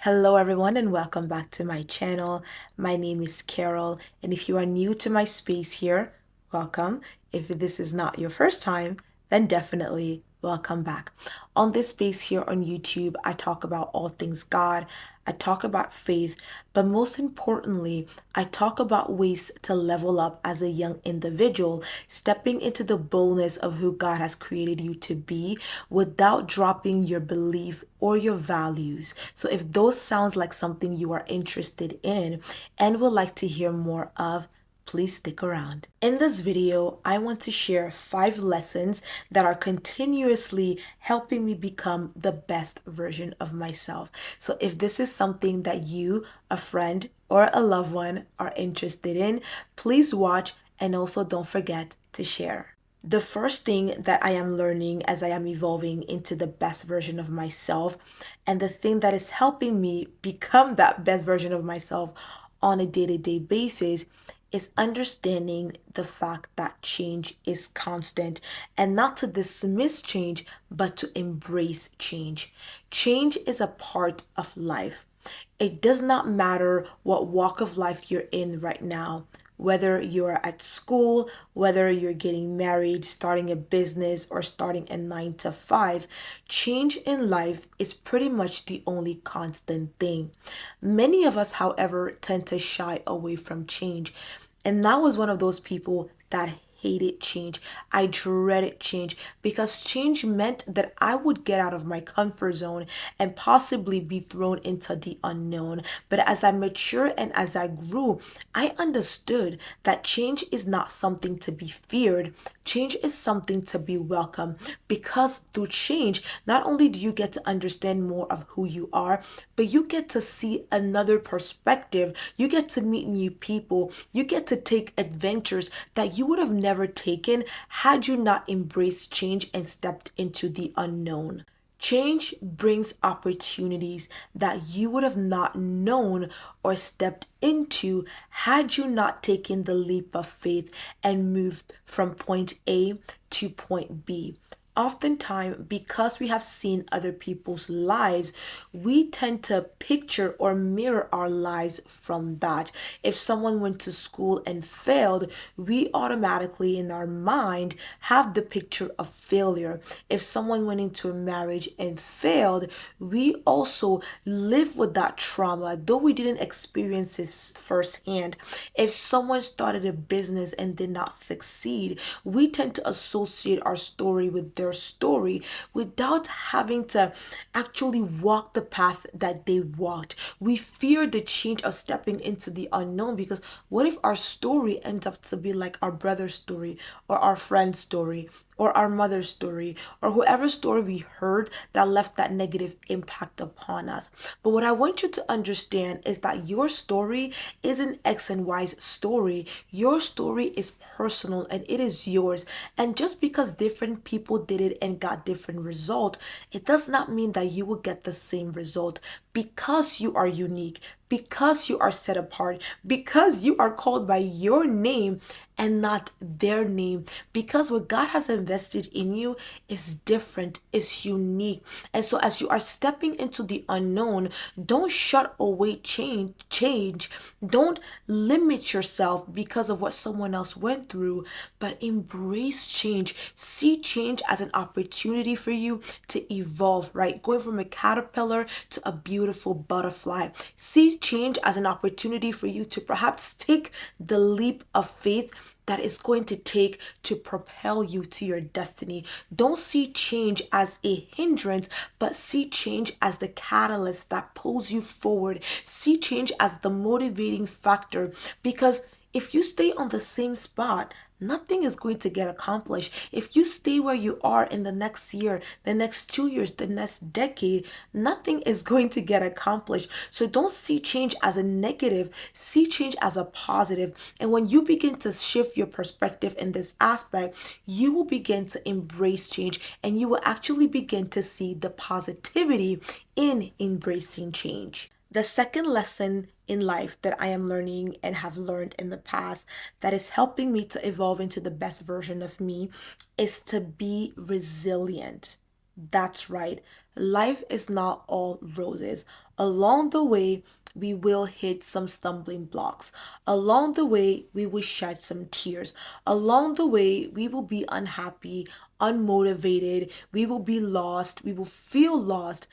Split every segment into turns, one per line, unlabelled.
Hello everyone and welcome back to my channel. My name is Carol, and if you are new to my space here, welcome. If this is not your first time, then definitely welcome back. On this space here on YouTube, I talk about all things God. I talk about faith, but most importantly, I talk about ways to level up as a young individual, stepping into the boldness of who God has created you to be without dropping your belief or your values. So if those sounds like something you are interested in and would like to hear more of, please stick around. In this video, I want to share 5 lessons that are continuously helping me become the best version of myself. So if this is something that you, a friend, or a loved one are interested in, please watch and also don't forget to share. The first thing that I am learning as I am evolving into the best version of myself, and the thing that is helping me become that best version of myself on a day-to-day basis, is understanding the fact that change is constant and not to dismiss change, but to embrace change. Change is a part of life. It does not matter what walk of life you're in right now, whether you're at school, whether you're getting married, starting a business, or starting a 9 to 5, change in life is pretty much the only constant thing. Many of us, however, tend to shy away from change. And I was one of those people that hated change. I dreaded change because change meant that I would get out of my comfort zone and possibly be thrown into the unknown. But as I matured and as I grew, I understood that change is not something to be feared. Change is something to be welcomed, because through change, not only do you get to understand more of who you are, but you get to see another perspective. You get to meet new people. You get to take adventures that you would have never taken had you not embraced change and stepped into the unknown. Change brings opportunities that you would have not known or stepped into had you not taken the leap of faith and moved from point A to point B. Oftentimes, because we have seen other people's lives, we tend to picture or mirror our lives from that. If someone went to school and failed, we automatically in our mind have the picture of failure. If someone went into a marriage and failed, we also live with that trauma, though we didn't experience it firsthand. If someone started a business and did not succeed, we tend to associate our story with their story without having to actually walk the path that they walked. We fear the change of stepping into the unknown, because what if our story ends up to be like our brother's story or our friend's story or our mother's story or whoever story we heard that left that negative impact upon us. But what I want you to understand is that your story isn't X and Y's story. Your story is personal and it is yours. And just because different people did it and got different result, it does not mean that you will get the same result, because you are unique, because you are set apart, because you are called by your name and not their name, because what God has invested in you is different, is unique. And so as you are stepping into the unknown, don't shut away change. Don't limit yourself because of what someone else went through, but embrace change. See change as an opportunity for you to evolve, right? Going from a caterpillar to a beautiful butterfly. See change as an opportunity for you to perhaps take the leap of faith that is going to take to propel you to your destiny. Don't see change as a hindrance, but see change as the catalyst that pulls you forward. See change as the motivating factor, because if you stay on the same spot, nothing is going to get accomplished. If you stay where you are in the next year, the next 2 years, the next decade, nothing is going to get accomplished. So don't see change as a negative, see change as a positive. And when you begin to shift your perspective in this aspect, you will begin to embrace change and you will actually begin to see the positivity in embracing change. The second lesson in life that I am learning and have learned in the past that is helping me to evolve into the best version of me is to be resilient. That's right. Life is not all roses. Along the way, we will hit some stumbling blocks. Along the way, we will shed some tears. Along the way, we will be unhappy, unmotivated, we will be lost, we will feel lost.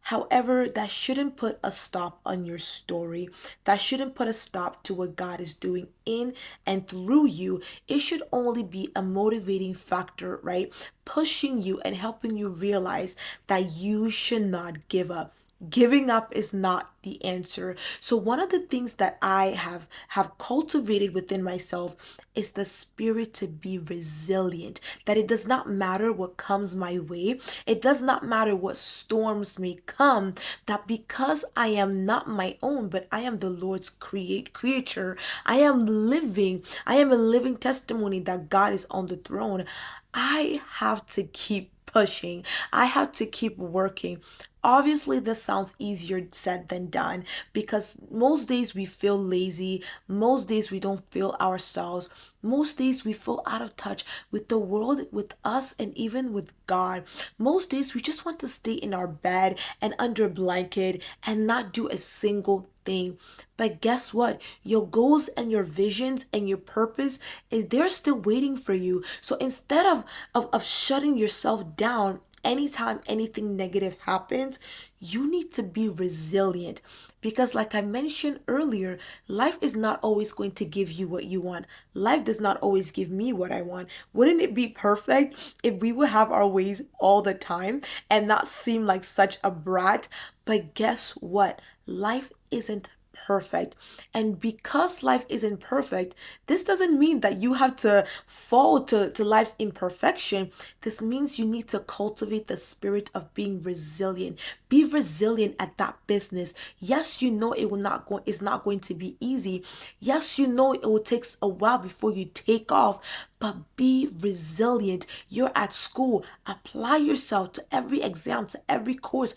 However, that shouldn't put a stop on your story. That shouldn't put a stop to what God is doing in and through you. It should only be a motivating factor, right? Pushing you and helping you realize that you should not give up. Giving up is not the answer. So one of the things that I have cultivated within myself is the spirit to be resilient, that it does not matter what comes my way, it does not matter what storms may come, that because I am not my own but I am the Lord's creature, I am a living testimony that God is on the throne. I have to keep pushing. I have to keep working. Obviously, this sounds easier said than done because most days we feel lazy, most days we don't feel ourselves, most days we feel out of touch with the world, with us, and even with God. Most days we just want to stay in our bed and under a blanket and not do a single thing. But guess what? Your goals and your visions and your purpose, they're still waiting for you. So instead of shutting yourself down anytime anything negative happens, you need to be resilient. Because, like I mentioned earlier, life is not always going to give you what you want. Life does not always give me what I want. Wouldn't it be perfect if we would have our ways all the time and not seem like such a brat? But guess what? Life isn't perfect. And because life isn't perfect, this doesn't mean that you have to fall to life's imperfection. This means you need to cultivate the spirit of being resilient. Be resilient at that business. Yes, you know it's not going to be easy. Yes, you know it will take a while before you take off, but be resilient. You're at school. Apply yourself to every exam, to every course.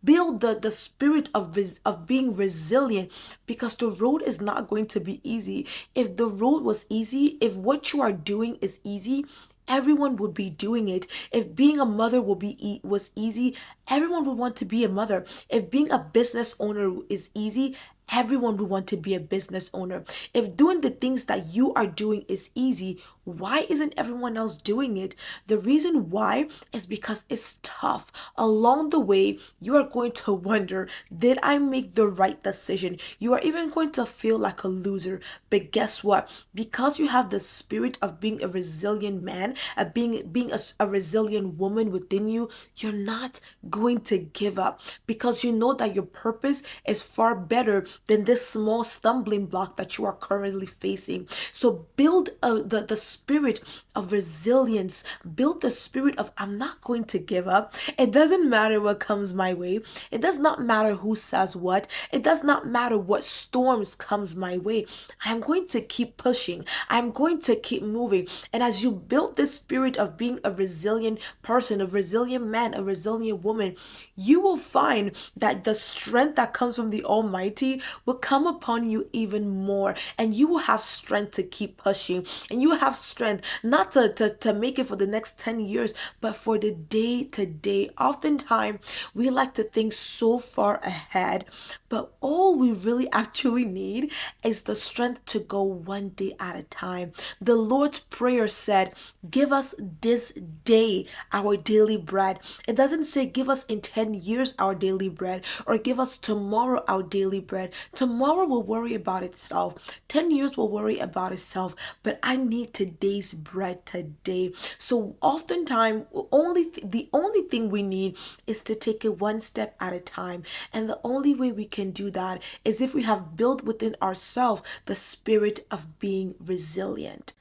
Build the spirit of being resilient because the road is not going to be easy. If the road was easy, if what you are doing is easy, everyone would be doing it. If being a mother was easy, everyone would want to be a mother. If being a business owner is easy, everyone would want to be a business owner. If doing the things that you are doing is easy, why isn't everyone else doing it? The reason why is because it's tough. Along the way, you are going to wonder, did I make the right decision? You are even going to feel like a loser. But guess what? Because you have the spirit of being a resilient man, being a resilient woman within you, you're not going to give up because you know that your purpose is far better than this small stumbling block that you are currently facing. So build the spirit of resilience. Build the spirit of I'm not going to give up. It doesn't matter what comes my way. It does not matter who says what. It does not matter what storms comes my way. I'm going to keep pushing. I'm going to keep moving. And as you build this spirit of being a resilient person, a resilient man, a resilient woman, you will find that the strength that comes from the Almighty will come upon you even more. And you will have strength to keep pushing. And you will have strength not to make it for the next 10 years, but for the day to day. Oftentimes, we like to think so far ahead, but all we really actually need is the strength to go one day at a time. The Lord's Prayer said, give us this day our daily bread. It doesn't say give us in 10 years our daily bread or give us tomorrow our daily bread. Tomorrow will worry about itself. 10 years will worry about itself, but I need today's bread today. So oftentimes, the only thing we need is to take it one step at a time. And the only way we can do that is if we have built within ourselves the spirit of being resilient.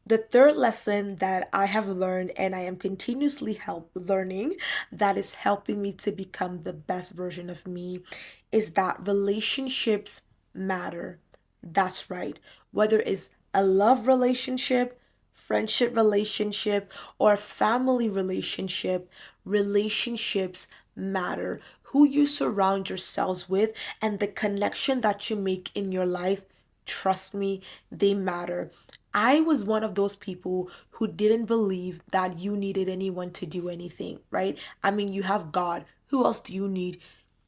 The third lesson that I have learned and I am continuously learning that is helping me to become the best version of me is that relationships matter. That's right. Whether it's a love relationship, friendship relationship, or family relationship, relationships matter. Who you surround yourselves with and the connection that you make in your life, trust me, they matter. I was one of those people who didn't believe that you needed anyone to do anything, right? I mean, you have God. Who else do you need?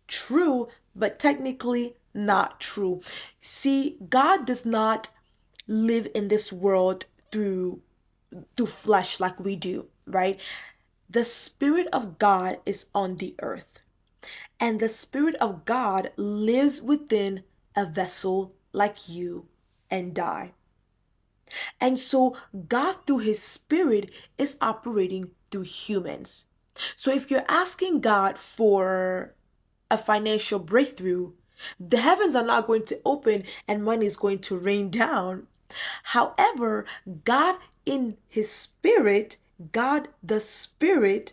True, but technically not true. See, God does not live in this world through flesh like we do, right? The Spirit of God is on the earth, and the Spirit of God lives within a vessel like you and I. And so, God, through His Spirit, is operating through humans. So, if you're asking God for a financial breakthrough, the heavens are not going to open and money is going to rain down. However, God in His Spirit, God the Spirit,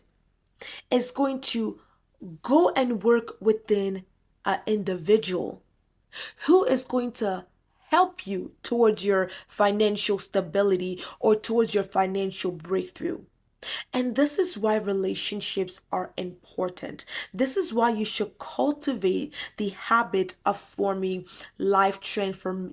is going to go and work within an individual who is going to help you towards your financial stability or towards your financial breakthrough. And this is why relationships are important. This is why you should cultivate the habit of forming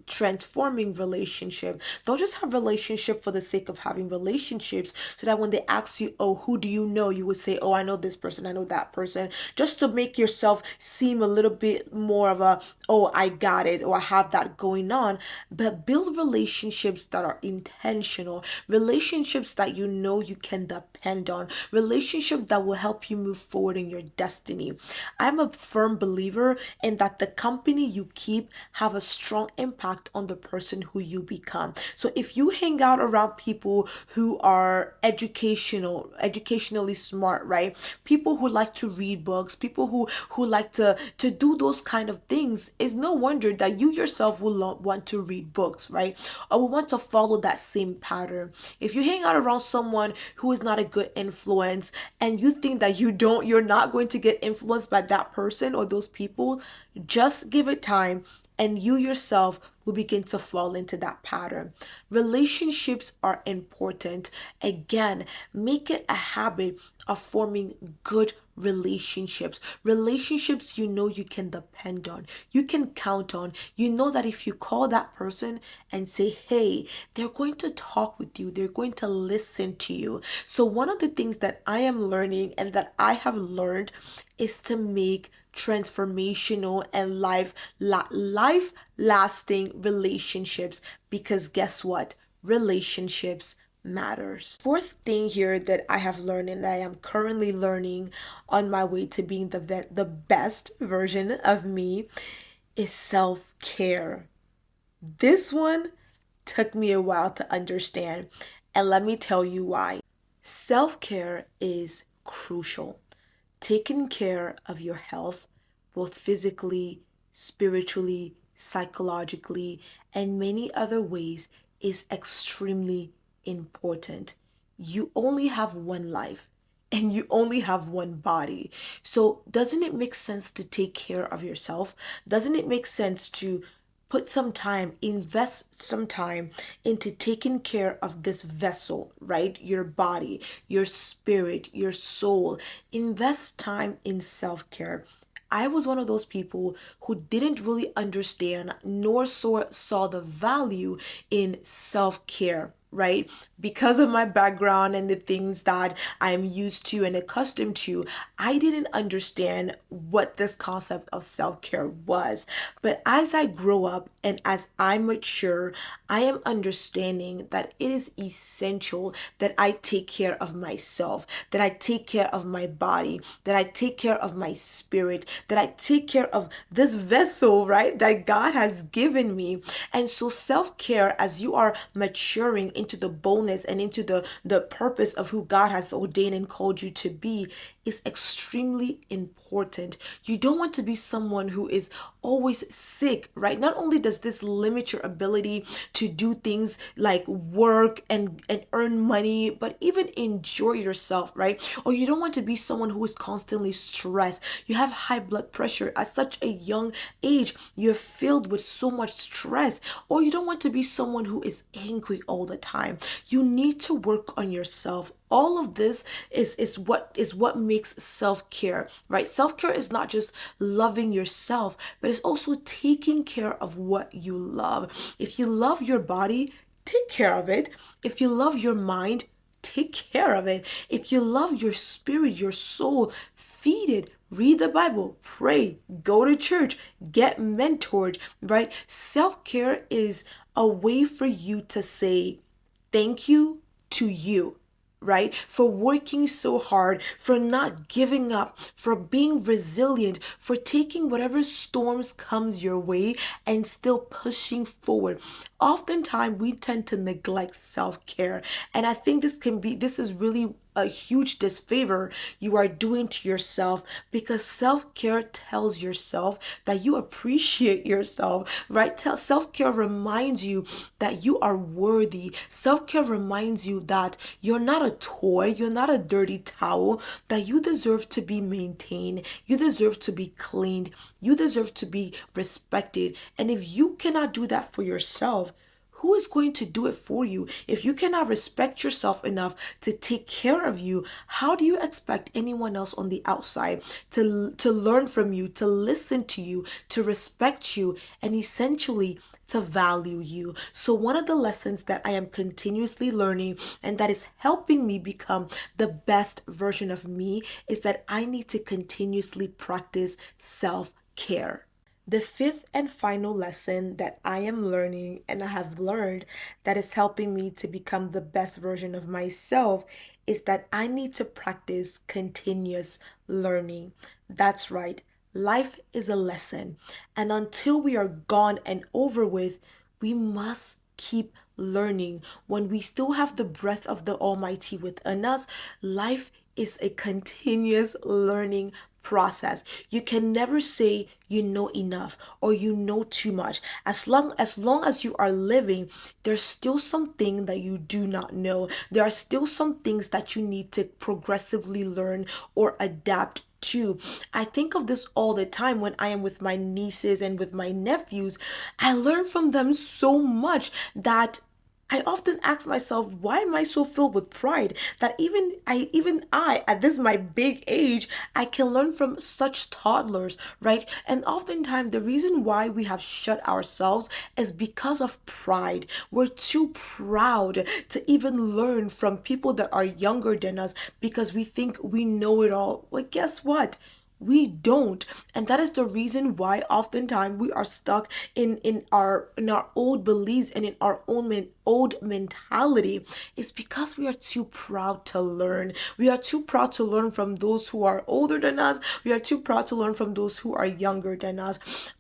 transforming relationship. Don't just have relationship for the sake of having relationships so that when they ask you, oh, who do you know? You would say, oh, I know this person, I know that person, just to make yourself seem a little bit more of a, oh, I got it, or I have that going on. But build relationships that are intentional, relationships that you know you can depend on, relationship that will help you move forward in your destiny. I'm a firm believer in that the company you keep have a strong impact on the person who you become. So if you hang out around people who are educationally smart, right? People who like to read books, people who like to do those kind of things, it's no wonder that you yourself will want to read books, right? Or will want to follow that same pattern. If you hang out around someone who is not a good influence and you think that you're not going to get influenced by that person or those people, just give it time and you yourself will begin to fall into that pattern. Relationships are important. Again, make it a habit of forming good relationships. Relationships you know you can depend on, you can count on. You know that if you call that person and say, hey, they're going to talk with you, they're going to listen to you. So, one of the things that I am learning and that I have learned is to make transformational and life lasting relationships, because guess what, relationships matters. Fourth thing here that I have learned and I am currently learning on my way to being the best version of me is self-care. This one took me a while to understand, and let me tell you why. Self-care is crucial. Taking care of your health, both physically, spiritually, psychologically, and many other ways, is extremely important. You only have one life and you only have one body. So, doesn't it make sense to take care of yourself? Doesn't it make sense to put some time, invest some time into taking care of this vessel, right? Your body, your spirit, your soul. Invest time in self care. I was one of those people who didn't really understand nor saw the value in self care, right? Because of my background and the things that I'm used to and accustomed to, I didn't understand what this concept of self care was. But as I grow up and as I mature, I am understanding that it is essential that I take care of myself, that I take care of my body, that I take care of my spirit, that I take care of this vessel, right, that God has given me. And so self-care, as you are maturing into the boldness and into the purpose of who God has ordained and called you to be, is extremely important. You don't want to be someone who is always sick, right? Not only does this limit your ability to do things like work and earn money, but even enjoy yourself, right? Or you don't want to be someone who is constantly stressed. You have high blood pressure at such a young age. You're filled with so much stress. Or you don't want to be someone who is angry all the time. You need to work on yourself. All of this is what makes self-care, right? Self-care is not just loving yourself, but it's also taking care of what you love. If you love your body, take care of it. If you love your mind, take care of it. If you love your spirit, your soul, feed it, read the Bible, pray, go to church, get mentored, right? Self-care is a way for you to say thank you to you, right? For working so hard, for not giving up, for being resilient, for taking whatever storms comes your way and still pushing forward. Oftentimes we tend to neglect self-care, and I think this is really a huge disfavor you are doing to yourself, because self-care tells yourself that you appreciate yourself, right? Self-care reminds you that you are worthy. Self-care reminds you that you're not a toy, you're not a dirty towel, that you deserve to be maintained, you deserve to be cleaned, you deserve to be respected. And if you cannot do that for yourself, who is going to do it for you? If you cannot respect yourself enough to take care of you, how do you expect anyone else on the outside to learn from you, to listen to you, to respect you, and essentially to value you? So one of the lessons that I am continuously learning and that is helping me become the best version of me is that I need to continuously practice self-care. The fifth and final lesson that I am learning and I have learned that is helping me to become the best version of myself is that I need to practice continuous learning. That's right. Life is a lesson. And until we are gone and over with, we must keep learning. When we still have the breath of the Almighty within us, life is a continuous learning process. You can never say you know enough or you know too much. As long as you are living, there's still something that you do not know. There are still some things that you need to progressively learn or adapt to. I think of this all the time when I am with my nieces and with my nephews. I learn from them so much that I often ask myself, why am I so filled with pride that even I at this my big age, I can learn from such toddlers, right? And oftentimes the reason why we have shut ourselves is because of pride. We're too proud to even learn from people that are younger than us because we think we know it all. Well, guess what? We don't. And that is the reason why oftentimes we are stuck in our old beliefs and in our old mentality. It's because we are too proud to learn. We are too proud to learn from those who are older than us. We are too proud to learn from those who are younger than us.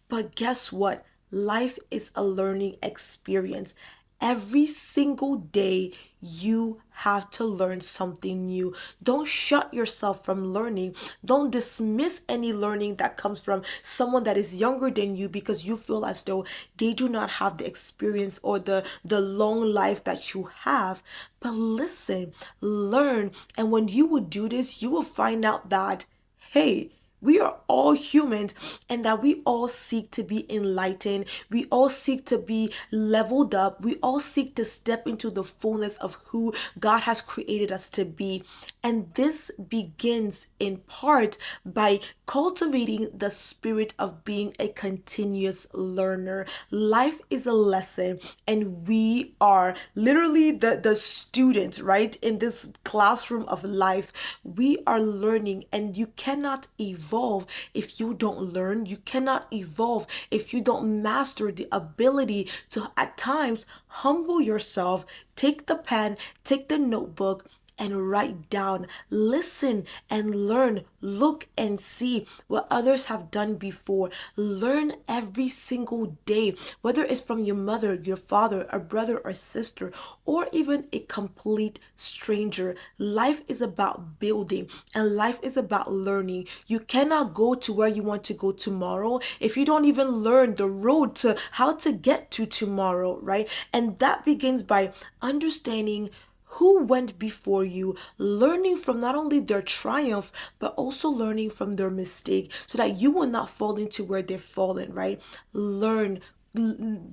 But guess what? Life is a learning experience. Every single day, you have to learn something new. Don't shut yourself from learning. Don't dismiss any learning that comes from someone that is younger than you because you feel as though they do not have the experience or the long life that you have. But listen, learn. And when you will do this, you will find out that, hey, we are all humans and that we all seek to be enlightened. We all seek to be leveled up. We all seek to step into the fullness of who God has created us to be. And this begins in part by cultivating the spirit of being a continuous learner. Life is a lesson, and we are literally the student, right? In this classroom of life, we are learning, and you cannot evolve if you don't learn. You cannot evolve if you don't master the ability to, at times, humble yourself, take the pen, take the notebook, and write down, listen and learn, look and see what others have done before. Learn every single day, whether it's from your mother, your father, a brother or sister, or even a complete stranger. Life is about building and life is about learning. You cannot go to where you want to go tomorrow if you don't even learn the road to how to get to tomorrow, right? And that begins by understanding who went before you, learning from not only their triumph, but also learning from their mistake so that you will not fall into where they've fallen, right? Learn,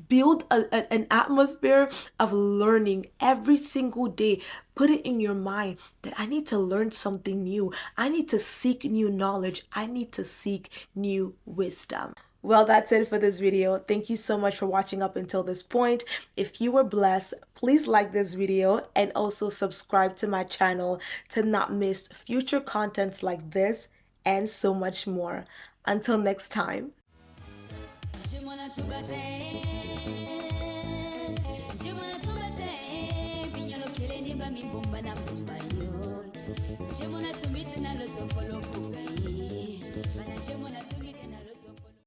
build an atmosphere of learning every single day. Put it in your mind that I need to learn something new. I need to seek new knowledge. I need to seek new wisdom. Well, that's it for this video. Thank you so much for watching up until this point. If you were blessed, please like this video and also subscribe to my channel to not miss future contents like this and so much more. Until next time.